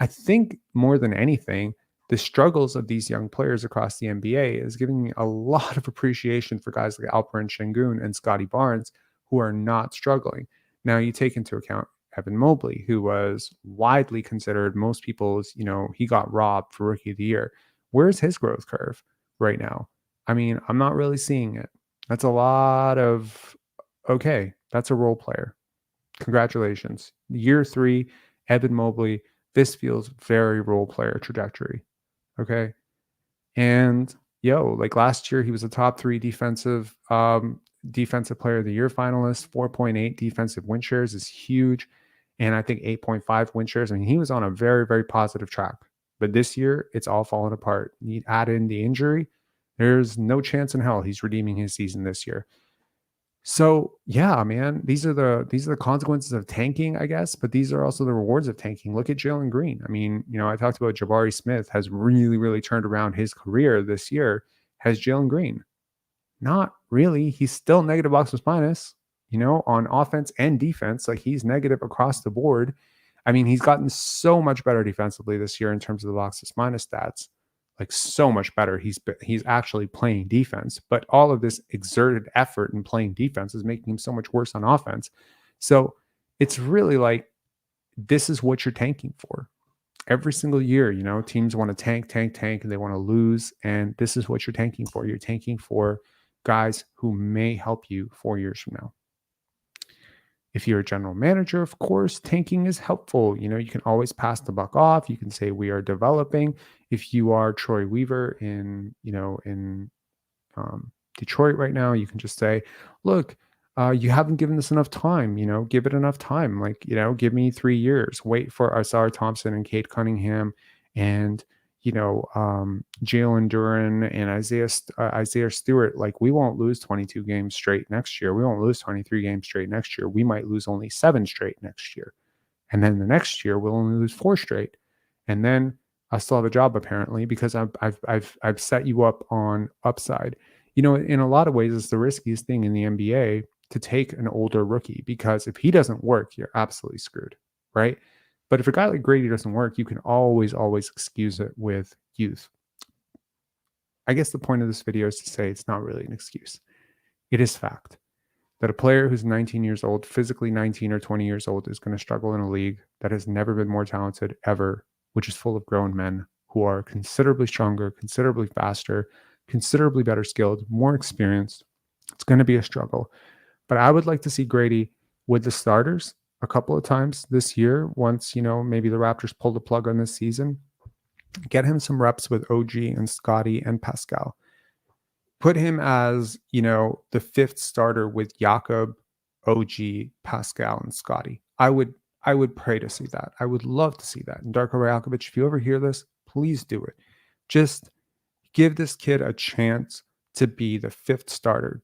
I think more than anything, the struggles of these young players across the NBA is giving me a lot of appreciation for guys like Alperen Şengün and Scotty Barnes who are not struggling. Now, you take into account Evan Mobley, who was widely considered most people's, he got robbed for Rookie of the Year. Where's his growth curve right now? I mean, I'm not really seeing it. That's a lot of, okay, that's a role player. Congratulations. Year 3, Evan Mobley, this feels very role player trajectory. Okay. And like last year, he was a top 3 defensive player of the year finalist. 4.8 defensive win shares is huge. And I think 8.5 win shares. I mean, he was on a very, very positive track. But this year, it's all fallen apart. You add in the injury, there's no chance in hell he's redeeming his season this year. So yeah, man, these are the consequences of tanking, I guess, but these are also the rewards of tanking. Look at Jalen Green. I mean, I talked about Jabari Smith has really, really turned around his career this year. Has Jalen Green? Not really. He's still negative boxes minus, on offense and defense. Like he's negative across the board. I mean, he's gotten so much better defensively this year in terms of the boxes minus stats. Like so much better. He's actually playing defense, but all of this exerted effort in playing defense is making him so much worse on offense. So it's really like, this is what you're tanking for. Every single year, teams want to tank, and they want to lose. And this is what you're tanking for. You're tanking for guys who may help you 4 years from now. If you're a general manager, of course, tanking is helpful. You can always pass the buck off. You can say we are developing. If you are Troy Weaver in Detroit right now, you can just say, look, you haven't given this enough time, give it enough time. Like, give me 3 years, wait for Isaiah Thompson and Cade Cunningham and, Jalen Duran and Isaiah Stewart. Like, we won't lose 22 games straight next year. We won't lose 23 games straight next year. We might lose only 7 straight next year. And then the next year we'll only lose 4 straight. And then I still have a job apparently because I've set you up on upside. In a lot of ways, it's the riskiest thing in the NBA to take an older rookie because if he doesn't work, you're absolutely screwed, right? But if a guy like Grady doesn't work, you can always excuse it with youth. I guess the point of this video is to say it's not really an excuse. It is fact that a player who's 19 years old, physically 19 or 20 years old, is going to struggle in a league that has never been more talented ever, which is full of grown men who are considerably stronger, considerably faster, considerably better skilled, more experienced. It's going to be a struggle. But I would like to see Grady with the starters a couple of times this year, once, maybe the Raptors pull the plug on this season. Get him some reps with OG and Scotty and Pascal. Put him as, the fifth starter with Jakob, OG, Pascal, and Scotty. I would pray to see that. I would love to see that. And Darko Rajakovic, if you ever hear this, please do it. Just give this kid a chance to be the fifth starter.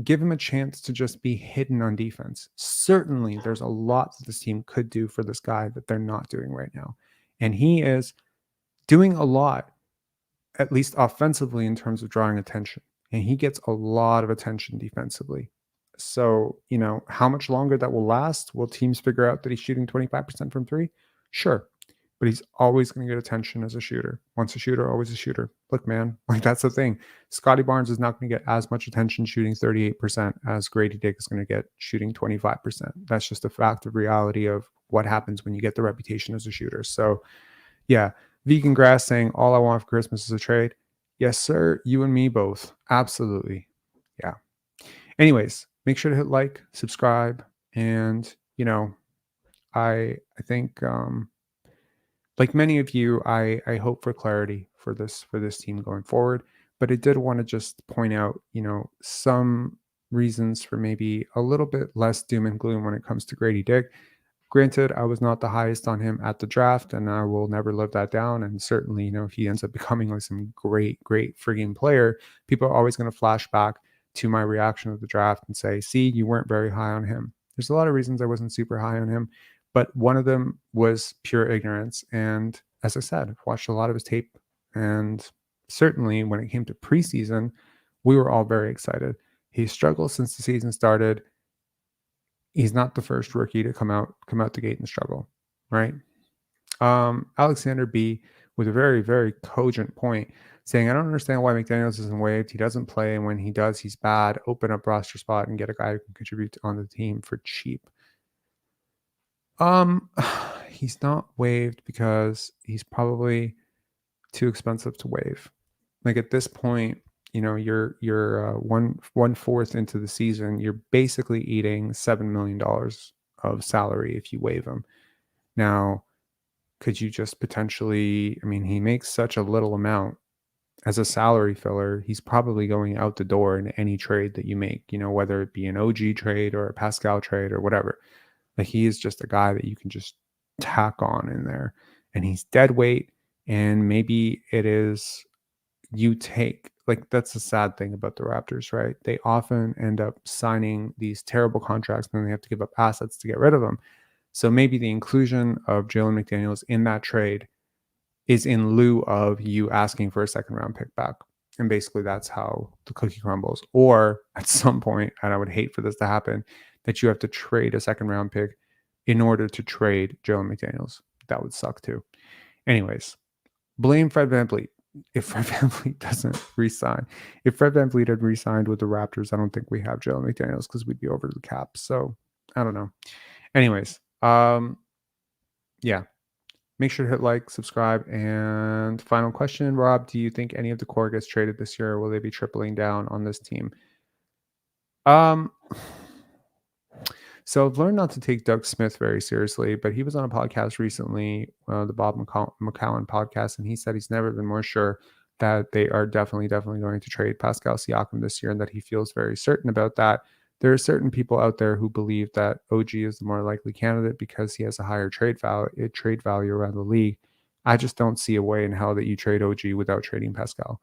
Give him a chance to just be hidden on defense. Certainly, there's a lot that this team could do for this guy that they're not doing right now. And he is doing a lot, at least offensively, in terms of drawing attention. And he gets a lot of attention defensively. So, how much longer that will last? Will teams figure out that he's shooting 25% from three? Sure. But he's always going to get attention as a shooter. Once a shooter, always a shooter. Look, man, like that's the thing. Scotty Barnes is not going to get as much attention shooting 38% as Grady Dick is going to get shooting 25%. That's just a fact of reality of what happens when you get the reputation as a shooter. So, yeah, Vegan Grass saying, all I want for Christmas is a trade. Yes, sir. You and me both. Absolutely. Yeah. Anyways, make sure to hit like, subscribe, and, I think, like many of you, I hope for clarity for this team going forward. But I did want to just point out, some reasons for maybe a little bit less doom and gloom when it comes to Grady Dick. Granted, I was not the highest on him at the draft, and I will never live that down. And certainly, if he ends up becoming like some great frigging player, people are always going to flash back to my reaction of the draft and say, see, you weren't very high on him. There's a lot of reasons I wasn't super high on him, but one of them was pure ignorance. And as I said, I've watched a lot of his tape, and certainly when it came to preseason, we were all very excited. He struggled since the season started. He's not the first rookie to come out the gate and struggle, right? Alexander B with a very, very cogent point saying, I don't understand why McDaniels isn't waived. He doesn't play, and when he does, he's bad. Open up roster spot and get a guy who can contribute on the team for cheap. He's not waived because he's probably too expensive to waive. Like at this point, you're 1/4 into the season. You're basically eating $7 million of salary if you waive him. Now, could you just potentially? I mean, he makes such a little amount as a salary filler. He's probably going out the door in any trade that you make. Whether it be an OG trade or a Pascal trade or whatever. Like he is just a guy that you can just tack on in there, and he's dead weight. And maybe it is. You take, like, that's the sad thing about the Raptors, right? They often end up signing these terrible contracts and then they have to give up assets to get rid of them. So maybe the inclusion of Jalen McDaniels in that trade is in lieu of you asking for a second round pick back. And basically that's how the cookie crumbles. Or at some point, and I would hate for this to happen, that you have to trade a second round pick in order to trade Jalen McDaniels. That would suck too. Anyways, blame Fred VanVleet. If Fred VanVleet doesn't resign, if Fred VanVleet had re-signed with the Raptors, I don't think we have Jalen McDaniels because we'd be over the cap. So I don't know. Anyways, yeah. Make sure to hit like, subscribe, and final question, Rob, do you think any of the core gets traded this year, or will they be tripling down on this team? So I've learned not to take Doug Smith very seriously, but he was on a podcast recently, the Bob McCowan podcast, and he said he's never been more sure that they are definitely going to trade Pascal Siakam this year, and that he feels very certain about that. There are certain people out there who believe that OG is the more likely candidate because he has a higher trade value around the league. I just don't see a way in hell that you trade OG without trading Pascal.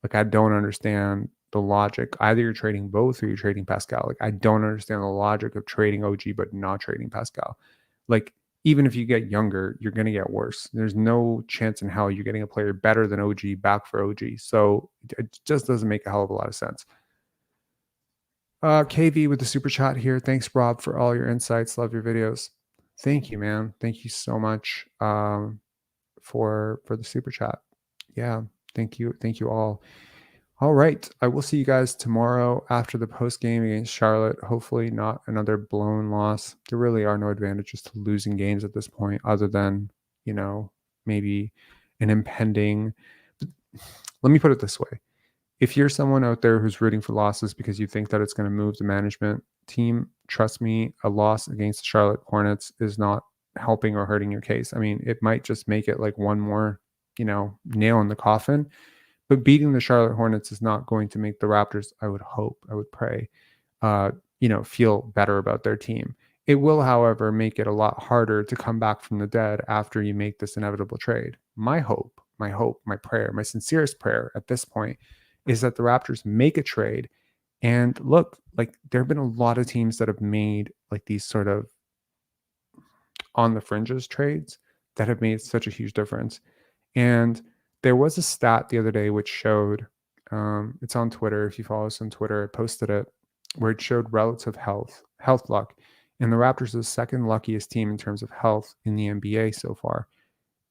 Like, I don't understand the logic. Either you're trading both or you're trading Pascal. Like, I don't understand the logic of trading OG but not trading Pascal. Like, even if you get younger, you're going to get worse. There's no chance in hell you're getting a player better than OG back for OG. So it just doesn't make a hell of a lot of sense. KV with the super chat here. Thanks, Rob, for all your insights. Love your videos. Thank you, man. Thank you so much for the super chat. Yeah, thank you all. All right. I will see you guys tomorrow after the post game against Charlotte. Hopefully, not another blown loss. There really are no advantages to losing games at this point, other than, maybe an impending. Let me put it this way. If you're someone out there who's rooting for losses because you think that it's going to move the management team, trust me, a loss against the Charlotte Hornets is not helping or hurting your case. I mean, it might just make it like one more, nail in the coffin. But beating the Charlotte Hornets is not going to make the Raptors, I would hope, I would pray, feel better about their team. It will, however, make it a lot harder to come back from the dead after you make this inevitable trade. My hope, my prayer, my sincerest prayer at this point is that the Raptors make a trade. And look, like, there have been a lot of teams that have made like these sort of on the fringes trades that have made such a huge difference. And there was a stat the other day which showed, it's on Twitter. If you follow us on Twitter, I posted it, where it showed relative health luck. And the Raptors are the second luckiest team in terms of health in the NBA so far.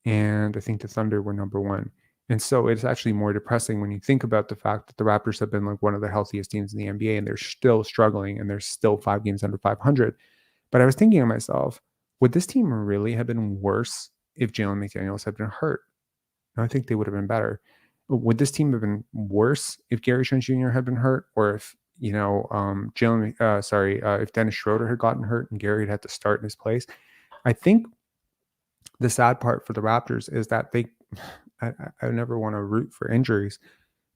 And I think the Thunder were number one. And so it's actually more depressing when you think about the fact that the Raptors have been like one of the healthiest teams in the NBA, and they're still struggling, and they're still 5 games under 500. But I was thinking to myself, would this team really have been worse if Jalen McDaniels had been hurt? I think they would have been better. Would this team have been worse if Gary Trent Jr. had been hurt, or if if Dennis Schroeder had gotten hurt and Gary had to start in his place? I think the sad part for the Raptors is that I never want to root for injuries,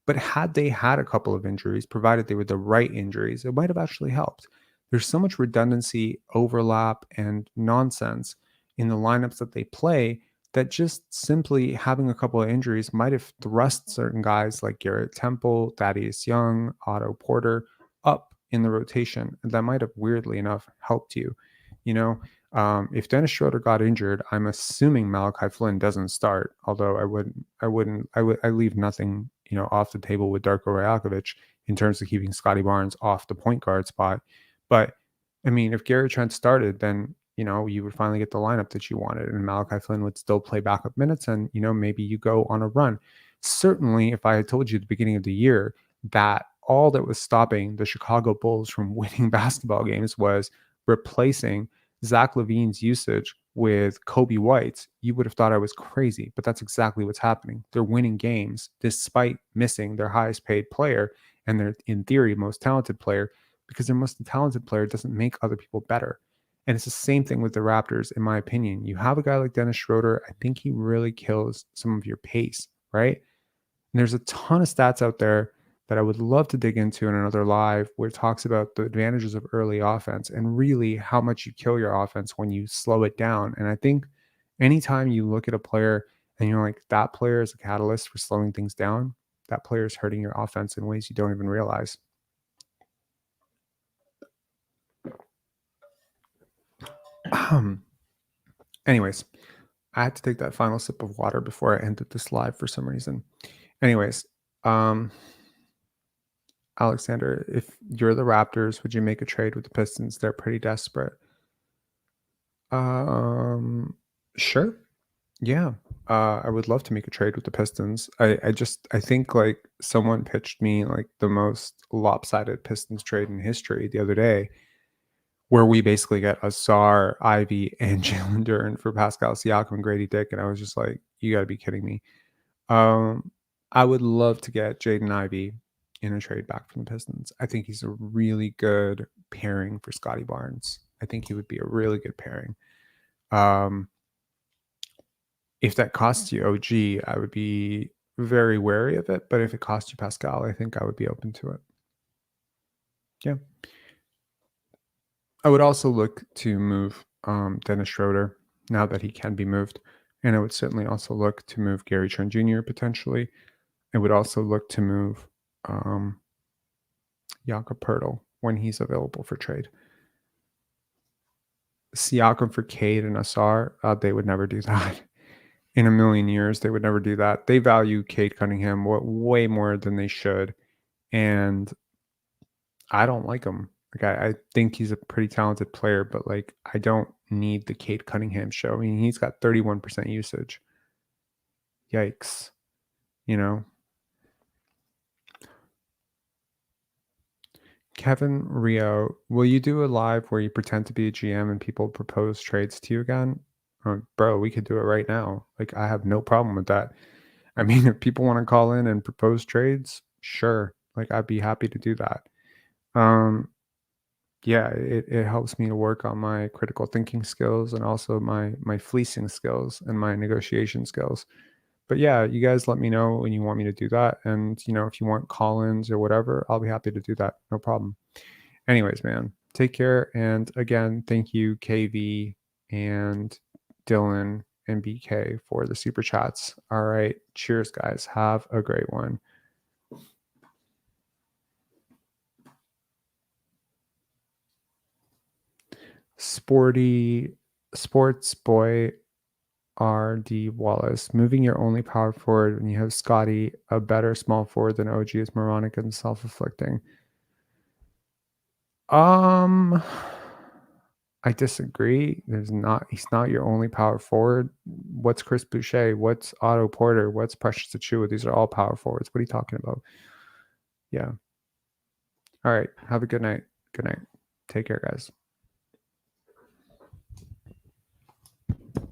but had they had a couple of injuries, provided they were the right injuries, it might have actually helped. There's so much redundancy, overlap, and nonsense in the lineups that they play that just simply having a couple of injuries might have thrust certain guys like Garrett Temple, Thaddeus Young, Otto Porter up in the rotation. And that might have, weirdly enough, helped you. If Dennis Schroeder got injured, I'm assuming Malachi Flynn doesn't start. Although I leave nothing, off the table with Darko Rajakovic in terms of keeping Scotty Barnes off the point guard spot. But I mean, if Gary Trent started, then you would finally get the lineup that you wanted, and Malachi Flynn would still play backup minutes, and maybe you go on a run. Certainly, if I had told you at the beginning of the year that all that was stopping the Chicago Bulls from winning basketball games was replacing Zach LaVine's usage with Kobe White's, you would have thought I was crazy. But that's exactly what's happening. They're winning games despite missing their highest paid player and their, in theory, most talented player, because their most talented player doesn't make other people better. And it's the same thing with the Raptors, in my opinion. You have a guy like Dennis Schroeder, I think he really kills some of your pace, right? And there's a ton of stats out there that I would love to dig into in another live, where it talks about the advantages of early offense and really how much you kill your offense when you slow it down. And I think anytime you look at a player and you're like, that player is a catalyst for slowing things down, that player is hurting your offense in ways you don't even realize. Anyways, I had to take that final sip of water before I ended this live for some reason. Anyways, Alexander, if you're the Raptors, would you make a trade with the Pistons? They're pretty desperate. Sure. Yeah. I would love to make a trade with the Pistons. I think like someone pitched me like the most lopsided Pistons trade in history the other day, where we basically get Asar, Ivy, and Jalen Duren for Pascal Siakam and Grady Dick. And I was just like, you got to be kidding me. I would love to get Jaden Ivey in a trade back from the Pistons. I think he's a really good pairing for Scotty Barnes. I think he would be a really good pairing. Um, if that costs you OG, I would be very wary of it. But if it costs you Pascal, I think I would be open to it. Yeah. I would also look to move Dennis Schroeder now that he can be moved. And I would certainly also look to move Gary Trent Jr. potentially. I would also look to move um, Jakob Pertl when he's available for trade. Siakam for Cade and Asar, they would never do that. In a million years, they would never do that. They value Cade Cunningham way more than they should. And I don't like him. Like I think he's a pretty talented player, but like I don't need the Cade Cunningham show. I mean, he's got 31% usage. Yikes. You know? Kevin Rio, will you do a live where you pretend to be a GM and people propose trades to you again? Bro, we could do it right now. Like I have no problem with that. I mean, if people want to call in and propose trades, sure. Like I'd be happy to do that. Um, yeah, it helps me to work on my critical thinking skills and also my fleecing skills and my negotiation skills. But yeah, you guys let me know when you want me to do that. And if you want call-ins or whatever, I'll be happy to do that. No problem. Anyways, man, take care. And again, thank you, KV and Dylan and BK for the super chats. All right. Cheers, guys. Have a great one. Sports boy R.D. Wallace. Moving your only power forward when you have Scotty, a better small forward than OG, is moronic and self-afflicting. I disagree. He's not your only power forward. What's Chris Boucher? What's Otto Porter? What's Precious Achua? These are all power forwards. What are you talking about? Yeah. All right. Have a good night. Good night. Take care, guys.